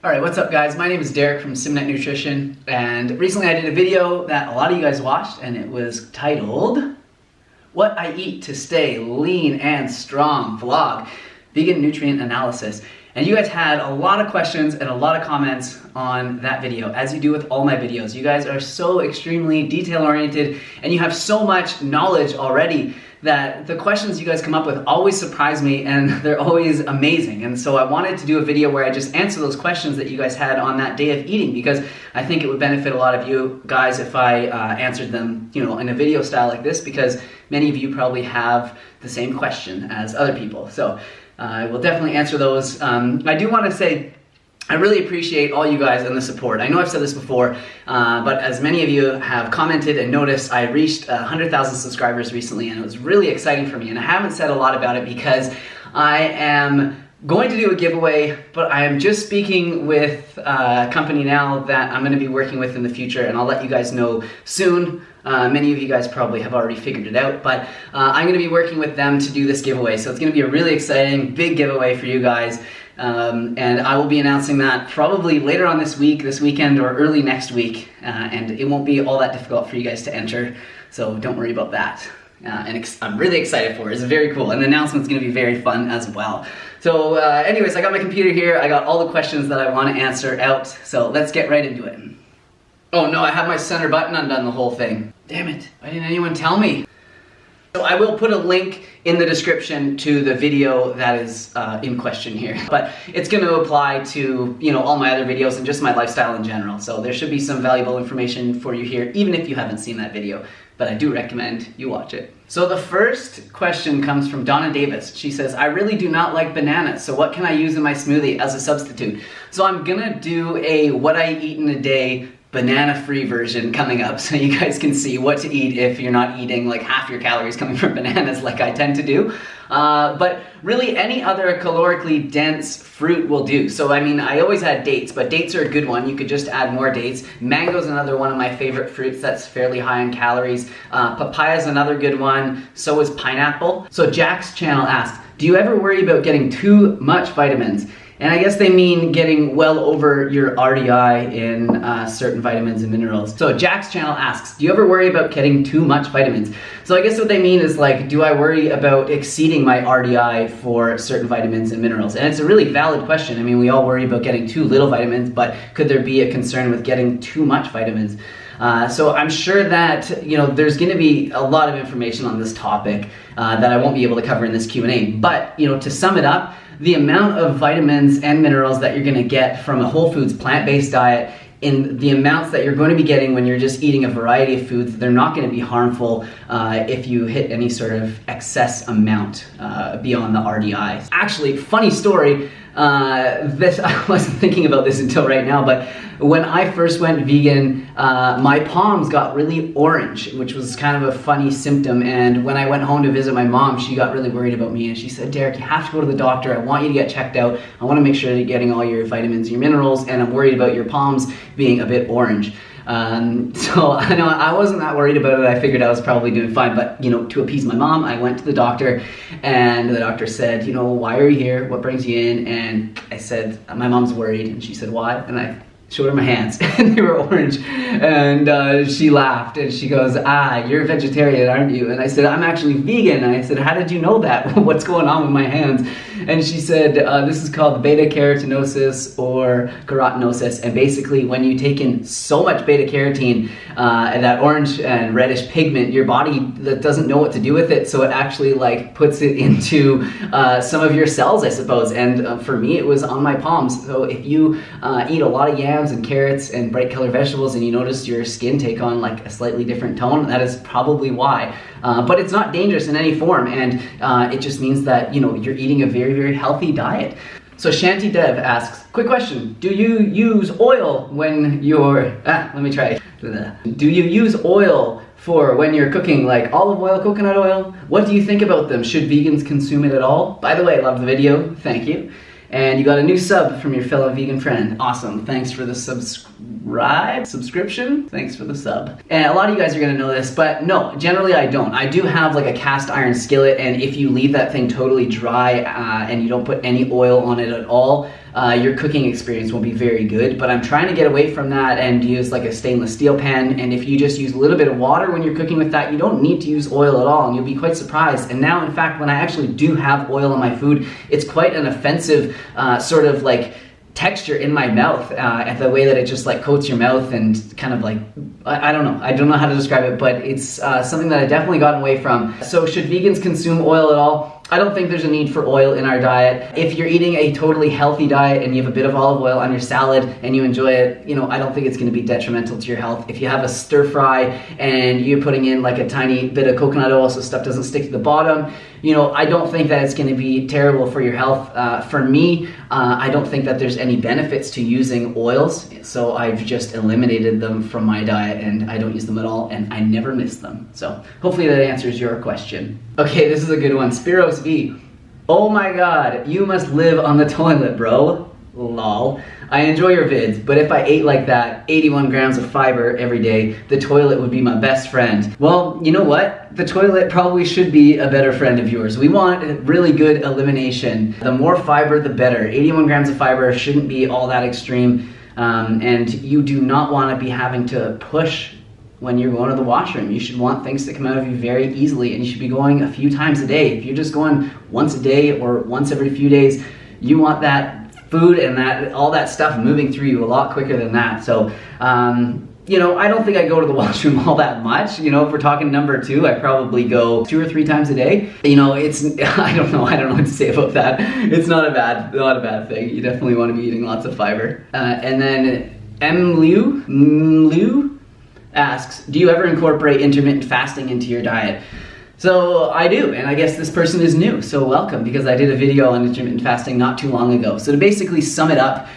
Alright, what's up guys? My name is Derek from Simnett Nutrition, and recently I did a video that a lot of you guys watched, and it was titled What I Eat to Stay Lean and Strong Vlog, Vegan Nutrient Analysis. And you guys had a lot of questions and a lot of comments on that video, as you do with all my videos. You guys are so extremely detail-oriented, and you have so much knowledge already that the questions you guys come up with always surprise me, and they're always amazing. And so I wanted to do a video where I just answer those questions that you guys had on that day of eating, because I think it would benefit a lot of you guys if I answered them, in a video style like this, because many of you probably have the same question as other people. So I will definitely answer those. I do want to say I really appreciate all you guys and the support. I know I've said this before, but as many of you have commented and noticed, I reached 100,000 subscribers recently, and it was really exciting for me. And I haven't said a lot about it because I am going to do a giveaway, but I am just speaking with a company now that I'm going to be working with in the future, and I'll let you guys know soon. Many of you guys probably have already figured it out, but I'm going to be working with them to do this giveaway. So it's going to be a really exciting, big giveaway for you guys. And I will be announcing that probably later on this week, this weekend, or early next week. And it won't be all that difficult for you guys to enter, so don't worry about that. And I'm really excited for it. It's very cool, and the announcement's going to be very fun as well. So anyways, I got my computer here. I got all the questions that I want to answer out, so let's get right into it. Oh no, I have my center button undone the whole thing. Damn it, why didn't anyone tell me? So I will put a link in the description to the video that is in question here, but it's going to apply to all my other videos and just my lifestyle in general. So there should be some valuable information for you here, even if you haven't seen that video, but I do recommend you watch it. So the first question comes from Donna Davis. She says, I really do not like bananas, so what can I use in my smoothie as a substitute? So I'm gonna do a what I eat in a day banana-free version coming up, so you guys can see what to eat if you're not eating like half your calories coming from bananas like I tend to do. But really any other calorically dense fruit will do. So I mean, I always had dates, but dates are a good one. You could just add more dates. Mango's another one of my favorite fruits that's fairly high in calories. Papaya's another good one. So is pineapple. So Jack's channel asks, do you ever worry about getting too much vitamins? And I guess they mean getting well over your RDI in certain vitamins and minerals. So Jack's channel asks, do you ever worry about getting too much vitamins? So I guess what they mean is like, do I worry about exceeding my RDI for certain vitamins and minerals? And it's a really valid question. I mean, we all worry about getting too little vitamins, but could there be a concern with getting too much vitamins? So I'm sure that there's going to be a lot of information on this topic that I won't be able to cover in this Q&A. But to sum it up, the amount of vitamins and minerals that you're going to get from a whole foods plant-based diet, in the amounts that you're going to be getting when you're just eating a variety of foods, they're not going to be harmful if you hit any sort of excess amount beyond the RDI. Actually, funny story, I wasn't thinking about this until right now, but when I first went vegan, my palms got really orange, which was kind of a funny symptom. And when I went home to visit my mom, she got really worried about me, and she said, Derek, you have to go to the doctor. I want you to get checked out. I want to make sure that you're getting all your vitamins and your minerals, and I'm worried about your palms being a bit orange. So I know I wasn't that worried about it. I figured I was probably doing fine, but to appease my mom, I went to the doctor, and the doctor said, why are you here? What brings you in? And I said, my mom's worried, and she said, why? And I showed her my hands, and they were orange, and she laughed, and she goes, you're a vegetarian, aren't you? And I said, I'm actually vegan. And I said, how did you know that? What's going on with my hands? And she said, this is called beta-carotenosis or carotenosis, and basically when you take in so much beta-carotene, and that orange and reddish pigment, your body doesn't know what to do with it, so it actually puts it into some of your cells, I suppose. And for me, it was on my palms. So if you eat a lot of yams and carrots and bright colored vegetables, and you notice your skin take on a slightly different tone, that is probably why. But it's not dangerous in any form, and it just means that you're eating a very, very healthy diet. So Shanti Dev asks, quick question, do you use oil when you're, let me try. Do you use oil for when you're cooking, like olive oil, coconut oil? What do you think about them? Should vegans consume it at all? By the way, I love the video, thank you. And you got a new sub from your fellow vegan friend. Awesome, thanks for the subscription. Thanks for the sub. And a lot of you guys are gonna know this, but no, generally I don't. I do have a cast iron skillet, and if you leave that thing totally dry and you don't put any oil on it at all, your cooking experience will be very good. But I'm trying to get away from that and use like a stainless steel pan. And if you just use a little bit of water when you're cooking with that, you don't need to use oil at all, and you'll be quite surprised. And now, in fact, when I actually do have oil on my food, it's quite an offensive sort of like texture in my mouth, and the way that it just like coats your mouth and kind of like, I don't know how to describe it, but it's something that I definitely gotten away from. So should vegans consume oil at all? I don't think there's a need for oil in our diet. If you're eating a totally healthy diet and you have a bit of olive oil on your salad and you enjoy it, you know, I don't think it's going to be detrimental to your health. If you have a stir fry and you're putting in like a tiny bit of coconut oil so stuff doesn't stick to the bottom, you know, I don't think that it's going to be terrible for your health. For me, I don't think that there's any benefits to using oils, so I've just eliminated them from my diet and I don't use them at all, and I never miss them. So hopefully that answers your question. Okay, this is a good one. Spiros V. Oh my god, you must live on the toilet, bro. Lol. I enjoy your vids, but if I ate like that, 81 grams of fiber every day, the toilet would be my best friend. Well, you know what? The toilet probably should be a better friend of yours. We want really good elimination. The more fiber, the better. 81 grams of fiber shouldn't be all that extreme, and you do not want to be having to push when you're going to the washroom. You should want things to come out of you very easily, and you should be going a few times a day. If you're just going once a day or once every few days, you want that food and that all that stuff moving through you a lot quicker than that. So, you know, I don't think I go to the washroom all that much. You know, if we're talking number 2, I probably go 2 or 3 times a day. You know, it's, I don't know what to say about that. It's not a bad thing. You definitely want to be eating lots of fiber. And then Liu asks, do you ever incorporate intermittent fasting into your diet? So I do, and I guess this person is new, so welcome, because I did a video on intermittent fasting not too long ago. So to basically sum it up,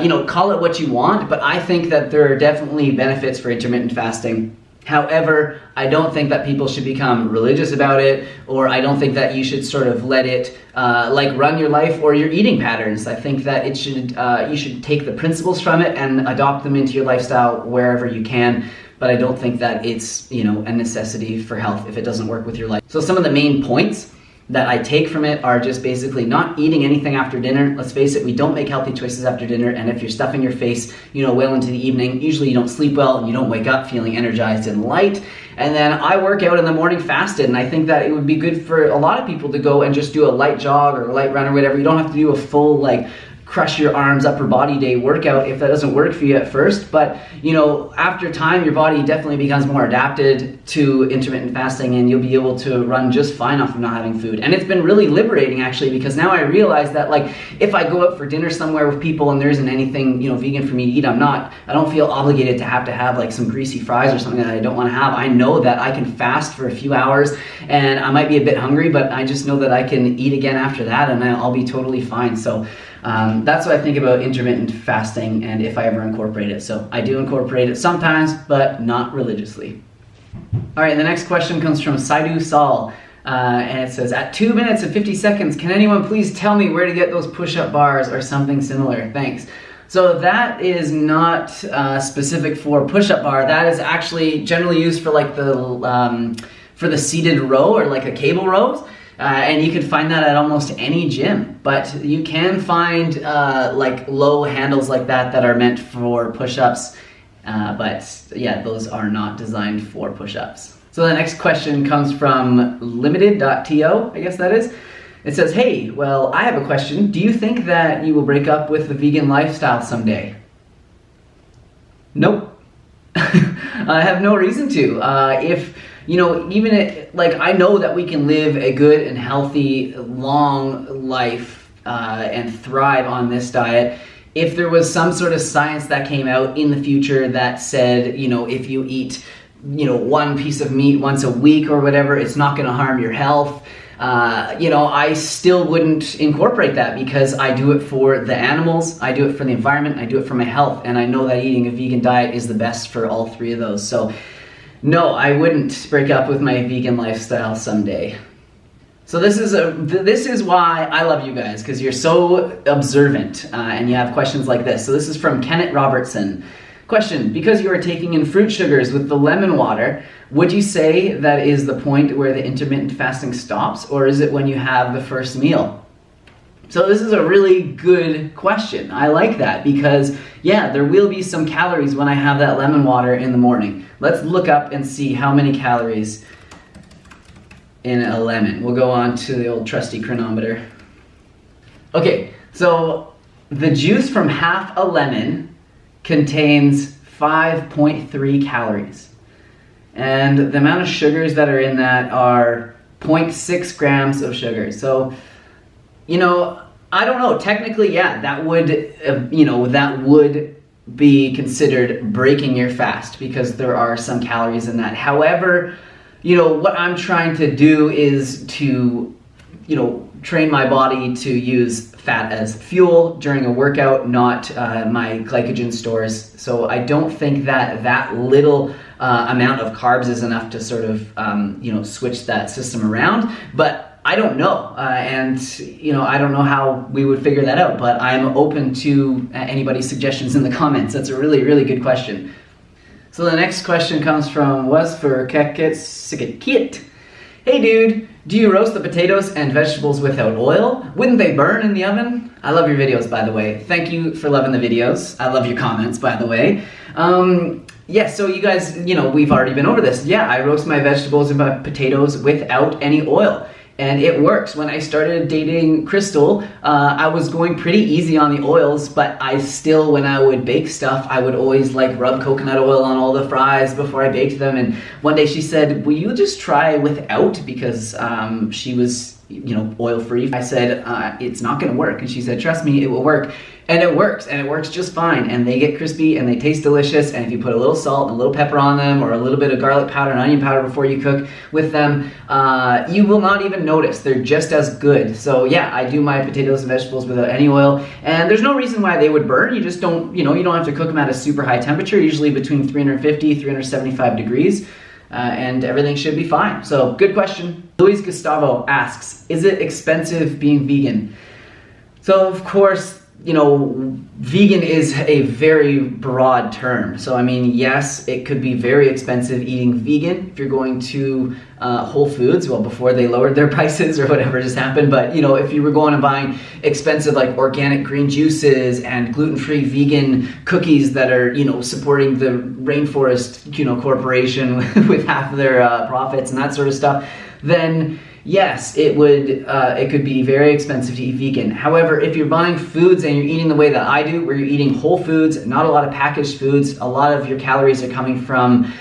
you know, call it what you want, but I think that there are definitely benefits for intermittent fasting. However, I don't think that people should become religious about it, or I don't think that you should sort of let it like run your life or your eating patterns. I think that it should, you should take the principles from it and adopt them into your lifestyle wherever you can. But I don't think that it's, you know, a necessity for health if it doesn't work with your life. So some of the main points that I take from it are just basically not eating anything after dinner. Let's face it, we don't make healthy choices after dinner, and if you're stuffing your face, you know, well into the evening, usually you don't sleep well and you don't wake up feeling energized and light. And then I work out in the morning fasted, and I think that it would be good for a lot of people to go and just do a light jog or a light run or whatever. You don't have to do a full, like, crush your arms, upper body day workout if that doesn't work for you at first. But, you know, after time, your body definitely becomes more adapted to intermittent fasting, and you'll be able to run just fine off of not having food. And it's been really liberating, actually, because now I realize that, like, if I go out for dinner somewhere with people and there isn't anything, you know, vegan for me to eat, I don't feel obligated to have like some greasy fries or something that I don't want to have. I know that I can fast for a few hours, and I might be a bit hungry, but I just know that I can eat again after that, and I'll be totally fine. So that's what I think about intermittent fasting, and if I ever incorporate it. So I do incorporate it sometimes, but not religiously. All right, the next question comes from Saidu Saul, and it says, at 2 minutes and 50 seconds, can anyone please tell me where to get those push-up bars or something similar? Thanks. So that is not specific for push-up bar. That is actually generally used for like for the seated row or like a cable rows. And you can find that at almost any gym, but you can find like low handles like that are meant for push-ups, but yeah, those are not designed for push-ups. So the next question comes from limited.to, I guess that is. It says, hey, well, I have a question. Do you think that you will break up with the vegan lifestyle someday? Nope. I have no reason to. You know, even like I know that we can live a good and healthy, long life and thrive on this diet. If there was some sort of science that came out in the future that said, you know, if you eat, you know, one piece of meat once a week or whatever, it's not going to harm your health. You know, I still wouldn't incorporate that because I do it for the animals, I do it for the environment, I do it for my health, and I know that eating a vegan diet is the best for all 3 of those. So no, I wouldn't break up with my vegan lifestyle someday. So this is why I love you guys, because you're so observant and you have questions like this. So this is from Kenneth Robertson. Question, because you are taking in fruit sugars with the lemon water, would you say that is the point where the intermittent fasting stops, or is it when you have the first meal? So this is a really good question. I like that because, yeah, there will be some calories when I have that lemon water in the morning. Let's look up and see how many calories in a lemon. We'll go on to the old trusty chronometer. Okay, so the juice from half a lemon contains 5.3 calories. And the amount of sugars that are in that are 0.6 grams of sugar. So, you know, I don't know, technically, yeah, that would, that would be considered breaking your fast because there are some calories in that. However, you know, what I'm trying to do is to, train my body to use fat as fuel during a workout, not my glycogen stores. So I don't think that that little amount of carbs is enough to sort of, switch that system around. But I don't know, and I don't know how we would figure that out, but I'm open to anybody's suggestions in the comments. That's a really, really good question. So the next question comes from Wasfurkekitsikit. Hey dude, do you roast the potatoes and vegetables without oil? Wouldn't they burn in the oven? I love your videos, by the way. Thank you for loving the videos. I love your comments, by the way. Yeah, so you guys, we've already been over this. Yeah, I roast my vegetables and my potatoes without any oil. And it works. When I started dating Crystal, I was going pretty easy on the oils, but I still, when I would bake stuff, I would always rub coconut oil on all the fries before I baked them. And one day she said, will you just try without? Because she was, oil-free. I said, it's not gonna work. And she said, trust me, it will work. And it works just fine. And they get crispy and they taste delicious. And if you put a little salt and a little pepper on them or a little bit of garlic powder and onion powder before you cook with them, you will not even notice. They're just as good. So yeah, I do my potatoes and vegetables without any oil. And there's no reason why they would burn. You just don't, you don't have to cook them at a super high temperature, usually between 350, 375 degrees. And everything should be fine. So good question. Luis Gustavo asks, is it expensive being vegan? So of course, vegan is a very broad term. So I mean, yes, it could be very expensive eating vegan if you're going to Whole Foods, well, before they lowered their prices or whatever just happened. But if you were going and buying expensive organic green juices and gluten-free vegan cookies that are supporting the rainforest corporation with half of their profits and that sort of stuff, then yes, it could be very expensive to eat vegan. However, if you're buying foods and you're eating the way that I do, where you're eating whole foods, not a lot of packaged foods, a lot of your calories are coming from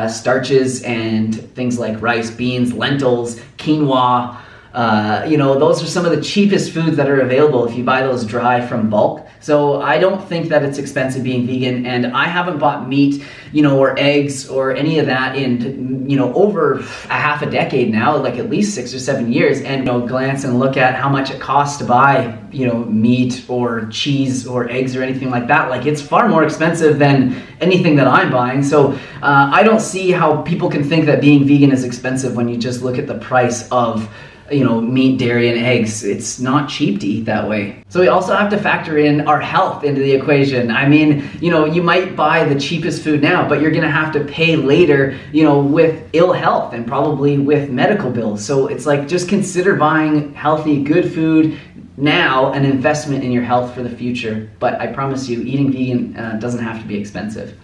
starches and things like rice, beans, lentils, quinoa. Those are some of the cheapest foods that are available if you buy those dry from bulk. So I don't think that it's expensive being vegan, and I haven't bought meat, or eggs or any of that in, over a half a decade now, at least 6 or 7 years, and glance and look at how much it costs to buy, meat or cheese or eggs or anything like that. It's far more expensive than anything that I'm buying. So I don't see how people can think that being vegan is expensive when you just look at the price of meat, dairy, and eggs. It's not cheap to eat that way. So we also have to factor in our health into the equation. I mean, you might buy the cheapest food now, but you're gonna have to pay later, with ill health and probably with medical bills. So it's just consider buying healthy, good food now, an investment in your health for the future. But I promise you, eating vegan doesn't have to be expensive.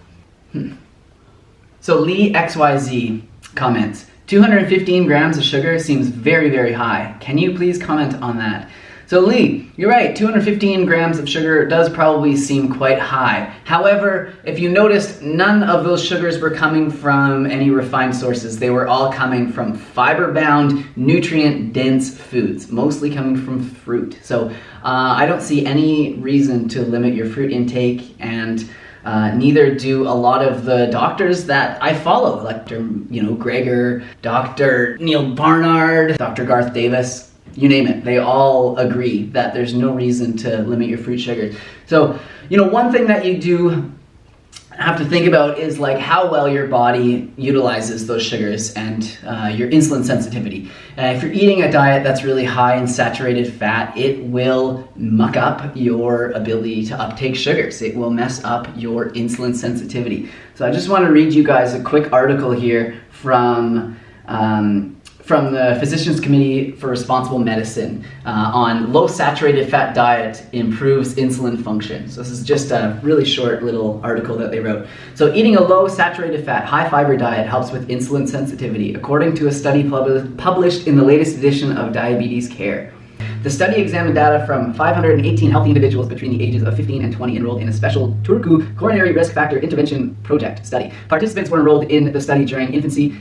So Lee XYZ comments, 215 grams of sugar seems very, very high. Can you please comment on that? So Lee, you're right, 215 grams of sugar does probably seem quite high. However, if you noticed, none of those sugars were coming from any refined sources. They were all coming from fiber-bound, nutrient-dense foods, mostly coming from fruit. So I don't see any reason to limit your fruit intake, and neither do a lot of the doctors that I follow, like Dr. Greger, Dr. Neil Barnard, Dr. Garth Davis, you name it. They all agree that there's no reason to limit your fruit sugars. So, one thing that you do have to think about is how well your body utilizes those sugars and your insulin sensitivity. If you're eating a diet that's really high in saturated fat, it will muck up your ability to uptake sugars. It will mess up your insulin sensitivity. So I just want to read you guys a quick article here from from the Physicians Committee for Responsible Medicine on low saturated fat diet improves insulin function. So this is just a really short little article that they wrote. So eating a low saturated fat, high fiber diet helps with insulin sensitivity, according to a study published in the latest edition of Diabetes Care. The study examined data from 518 healthy individuals between the ages of 15 and 20 enrolled in a special Turku coronary risk factor intervention project study. Participants were enrolled in the study during the infancy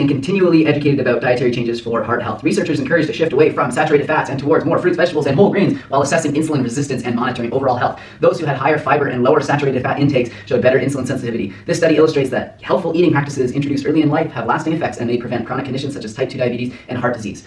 and continually educated about dietary changes for heart health. Researchers encouraged a shift away from saturated fats and towards more fruits, vegetables, and whole grains while assessing insulin resistance and monitoring overall health. Those who had higher fiber and lower saturated fat intakes showed better insulin sensitivity. This study illustrates that healthful eating practices introduced early in life have lasting effects and may prevent chronic conditions such as type 2 diabetes and heart disease.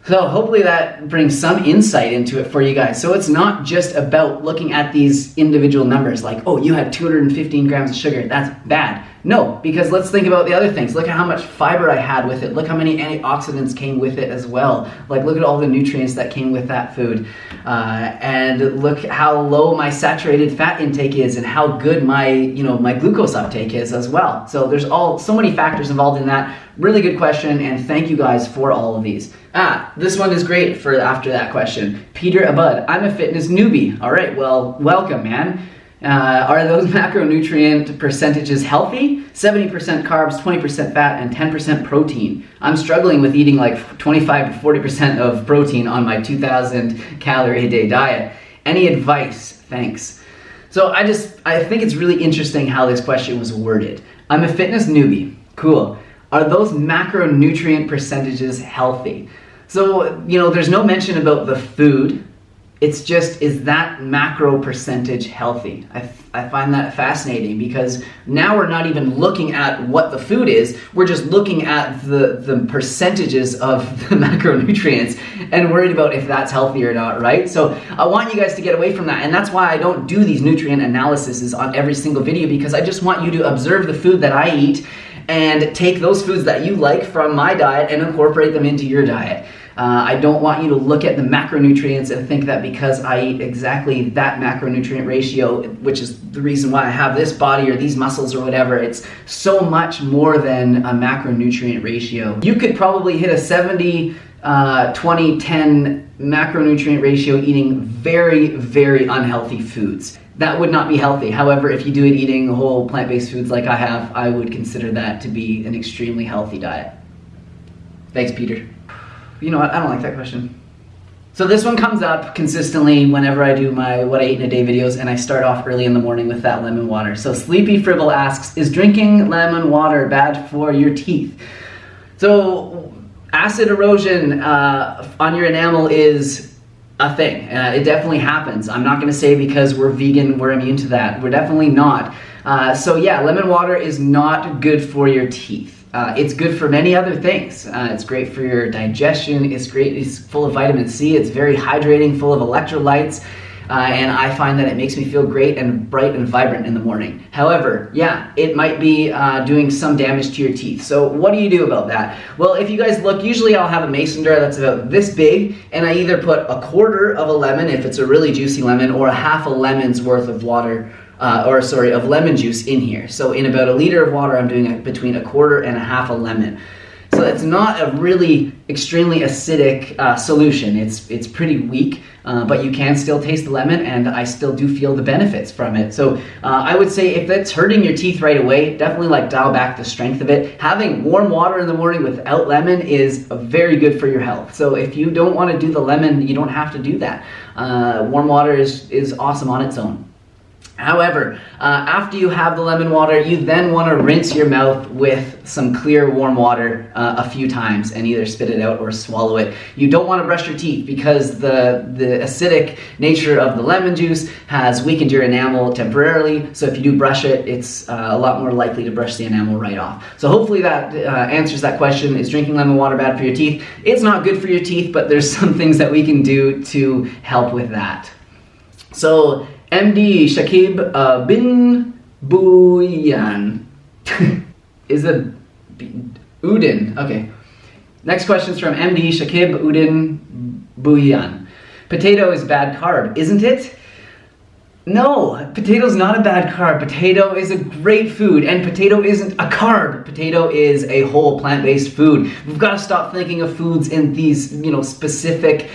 So hopefully that brings some insight into it for you guys. So it's not just about looking at these individual numbers like, oh, you had 215 grams of sugar, that's bad. No, because let's think about the other things. Look at how much fiber I had with it. Look how many antioxidants came with it as well. Like, look at all the nutrients that came with that food. And look how low my saturated fat intake is and how good my glucose uptake is as well. So there's so many factors involved in that. Really good question, and thank you guys for all of these. This one is great for after that question. Peter Abud, I'm a fitness newbie. All right, well, welcome, man. Are those macronutrient percentages healthy? 70% carbs, 20% fat, and 10% protein. I'm struggling with eating like 25 to 40% of protein on my 2,000 calorie a day diet. Any advice? Thanks. So I think it's really interesting how this question was worded. I'm a fitness newbie. Cool. Are those macronutrient percentages healthy? So, there's no mention about the food. It's just, is that macro percentage healthy? I find that fascinating because now we're not even looking at what the food is, we're just looking at the percentages of the macronutrients and worried about if that's healthy or not, right? So I want you guys to get away from that, and that's why I don't do these nutrient analyses on every single video, because I just want you to observe the food that I eat and take those foods that you like from my diet and incorporate them into your diet. I don't want you to look at the macronutrients and think that because I eat exactly that macronutrient ratio, which is the reason why I have this body or these muscles or whatever, it's so much more than a macronutrient ratio. You could probably hit a 70, 20, 10 macronutrient ratio eating very, very unhealthy foods. That would not be healthy. However, if you do it eating whole plant-based foods like I have, I would consider that to be an extremely healthy diet. Thanks, Peter. You know what? I don't like that question. So this one comes up consistently whenever I do my what I eat in a day videos, and I start off early in the morning with that lemon water. So Sleepy Fribble asks, is drinking lemon water bad for your teeth? So acid erosion on your enamel is a thing. It definitely happens. I'm not going to say because we're vegan, we're immune to that. We're definitely not. So yeah, lemon water is not good for your teeth. It's good for many other things. It's great for your digestion. It's great. It's full of vitamin C. It's very hydrating, full of electrolytes. And I find that it makes me feel great and bright and vibrant in the morning. However, yeah, it might be doing some damage to your teeth. So what do you do about that? Well, if you guys look, usually I'll have a mason jar that's about this big, and I either put a quarter of a lemon if it's a really juicy lemon, or a half a lemon's worth of water, of lemon juice in here. So in about a liter of water, I'm doing between a quarter and a half a lemon. So it's not a really extremely acidic solution. It's pretty weak, but you can still taste the lemon, and I still do feel the benefits from it. So I would say if that's hurting your teeth right away, definitely dial back the strength of it. Having warm water in the morning without lemon is very good for your health. So if you don't want to do the lemon, you don't have to do that. Warm water is awesome on its own. However, after you have the lemon water, you then want to rinse your mouth with some clear warm water a few times and either spit it out or swallow it. You don't want to brush your teeth because the acidic nature of the lemon juice has weakened your enamel temporarily. So if you do brush it, it's a lot more likely to brush the enamel right off. So hopefully that answers that question. Is drinking lemon water bad for your teeth? It's not good for your teeth, but there's some things that we can do to help with that. So MD Shakib bin Buyan is a Udin. Okay. Next question is from MD Shakib Udin Buyan. Potato is bad carb, isn't it? No, potato's not a bad carb. Potato is a great food, and potato isn't a carb. Potato is a whole plant-based food. We've got to stop thinking of foods in these, specific,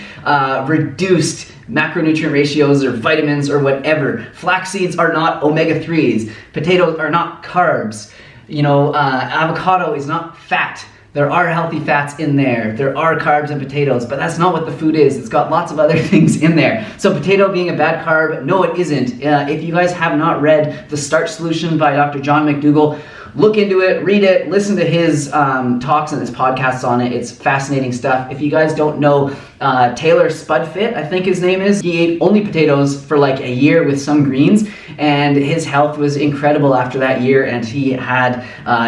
reduced macronutrient ratios or vitamins or whatever. Flax seeds are not omega-3s. Potatoes are not carbs. Avocado is not fat. There are healthy fats in there. There are carbs in potatoes, but that's not what the food is. It's got lots of other things in there. So potato being a bad carb, no, it isn't. If you guys have not read The Starch Solution by Dr. John McDougall, look into it, read it, listen to his talks and his podcasts on it. It's fascinating stuff. If you guys don't know, Taylor Spud, I think his name is, he ate only potatoes for like a year with some greens, and his health was incredible after that year, and he had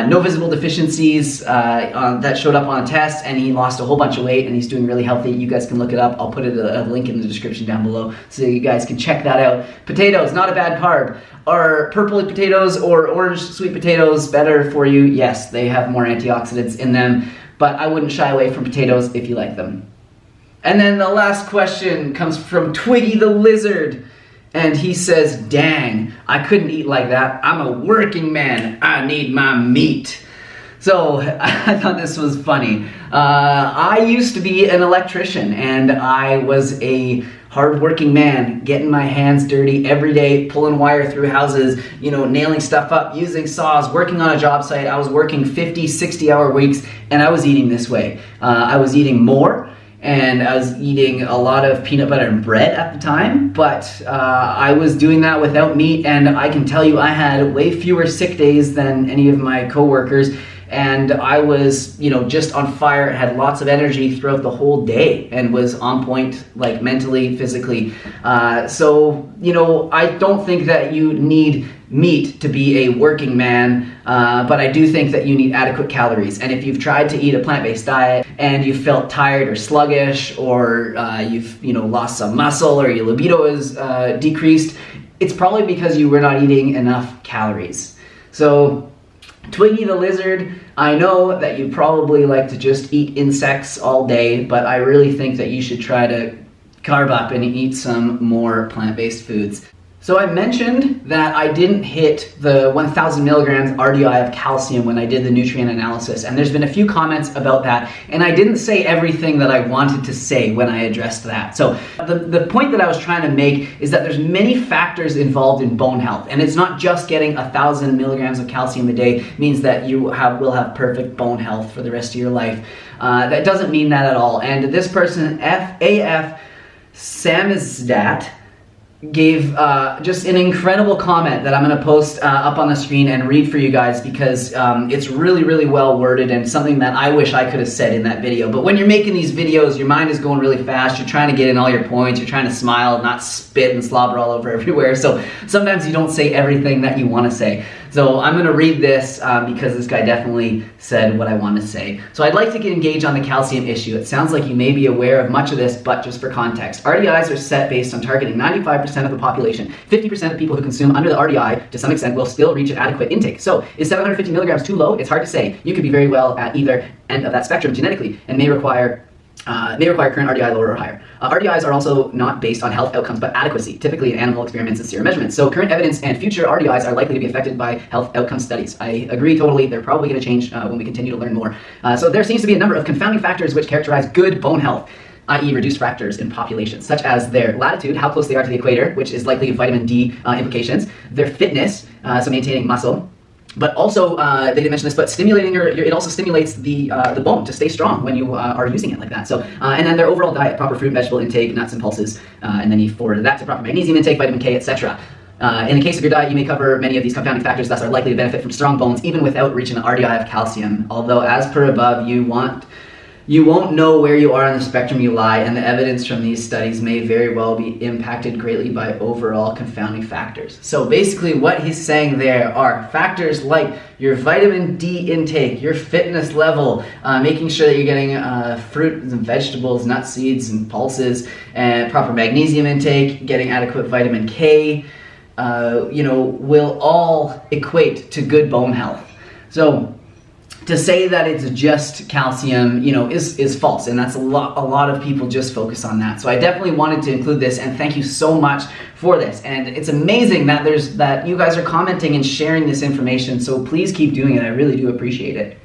no visible deficiencies that showed up on a test, and he lost a whole bunch of weight, and he's doing really healthy. You guys can look it up. I'll put a link in the description down below so you guys can check that out. Potatoes, not a bad carb. Are purple potatoes or orange sweet potatoes better for you? Yes, they have more antioxidants in them, but I wouldn't shy away from potatoes if you like them. And then the last question comes from Twiggy the Lizard, and he says, "Dang, I couldn't eat like that. I'm a working man. I need my meat." So I thought this was funny. I used to be an electrician, and I was a hard-working man, getting my hands dirty every day, pulling wire through houses, nailing stuff up, using saws, working on a job site. I was working 50, 60-hour weeks, and I was eating this way. I was eating more, and I was eating a lot of peanut butter and bread at the time, but I was doing that without meat, and I can tell you I had way fewer sick days than any of my coworkers. And I was, just on fire, had lots of energy throughout the whole day and was on point, like mentally, physically. So, I don't think that you need meat to be a working man, but I do think that you need adequate calories. And if you've tried to eat a plant-based diet and you felt tired or sluggish, or you've, lost some muscle, or your libido is decreased, it's probably because you were not eating enough calories. So, Twiggy the Lizard, I know that you probably like to just eat insects all day, but I really think that you should try to carb up and eat some more plant-based foods. So I mentioned that I didn't hit the 1,000 milligrams RDI of calcium when I did the nutrient analysis, and there's been a few comments about that, and I didn't say everything that I wanted to say when I addressed that. So the point that I was trying to make is that there's many factors involved in bone health, and it's not just getting 1,000 milligrams of calcium a day means that you will have perfect bone health for the rest of your life. That doesn't mean that at all. And this person, FAF Samizdat, gave just an incredible comment that I'm going to post up on the screen and read for you guys, because it's really, really well worded and something that I wish I could have said in that video. But when you're making these videos, your mind is going really fast. You're trying to get in all your points. You're trying to smile, not spit and slobber all over everywhere. So sometimes you don't say everything that you want to say. So I'm going to read this because this guy definitely said what I want to say. So I'd like to engage on the calcium issue. It sounds like you may be aware of much of this, but just for context. RDIs are set based on targeting 95% of the population. 50% of people who consume under the RDI to some extent will still reach an adequate intake. So is 750 milligrams too low? It's hard to say. You could be very well at either end of that spectrum genetically and may require current RDI lower or higher. RDIs are also not based on health outcomes, but adequacy, typically in animal experiments and serum measurements. So current evidence and future RDIs are likely to be affected by health outcome studies. I agree totally. They're probably going to change when we continue to learn more. So there seems to be a number of confounding factors which characterize good bone health, i.e. reduced fractures in populations, such as their latitude, how close they are to the equator, which is likely vitamin D implications, their fitness, so maintaining muscle, but also, they didn't mention this, but stimulating it also stimulates the bone to stay strong when you are using it like that. So, and then their overall diet, proper fruit and vegetable intake, nuts and pulses, and then you forward that to proper magnesium intake, vitamin K, etc. In the case of your diet, you may cover many of these compounding factors, thus are likely to benefit from strong bones, even without reaching the RDI of calcium. Although, as per above, you won't know where you are on the spectrum you lie, and the evidence from these studies may very well be impacted greatly by overall confounding factors. So basically what he's saying there are factors like your vitamin D intake, your fitness level, making sure that you're getting fruit and vegetables, nuts, seeds, and pulses, and proper magnesium intake, getting adequate vitamin K, will all equate to good bone health. So to say that it's just calcium, you know, is false, and that's a lot of people just focus on that. So I definitely wanted to include this, and thank you so much for this. And it's amazing that you guys are commenting and sharing this information, so please keep doing it. I really do appreciate it.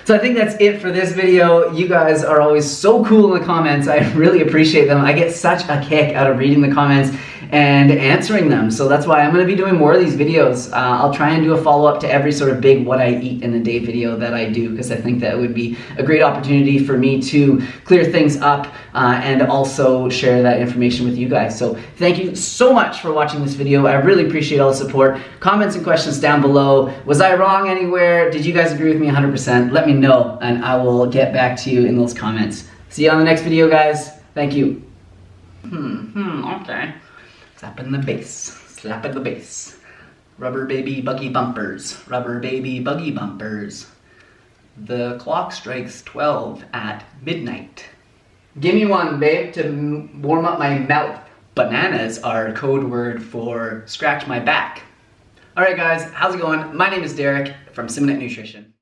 So I think that's it for this video. You guys are always so cool in the comments. I really appreciate them. I get such a kick out of reading the comments and answering them. So that's why I'm going to be doing more of these videos. I'll try and do a follow-up to every sort of big what I eat in a day video that I do, because I think that would be a great opportunity for me to clear things up and also share that information with you guys. So thank you so much for watching this video. I really appreciate all the support. Comments and questions down below. Was I wrong anywhere? Did you guys agree with me 100%? Let me know and I will get back to you in those comments. See you on the next video, guys. Thank you. Okay. Slapping the bass, slapping the bass. Rubber baby buggy bumpers, rubber baby buggy bumpers. The clock strikes 12 at midnight. Give me one, babe, to warm up my mouth. Bananas are code word for scratch my back. All right, guys, how's it going? My name is Derek from Simnett Nutrition.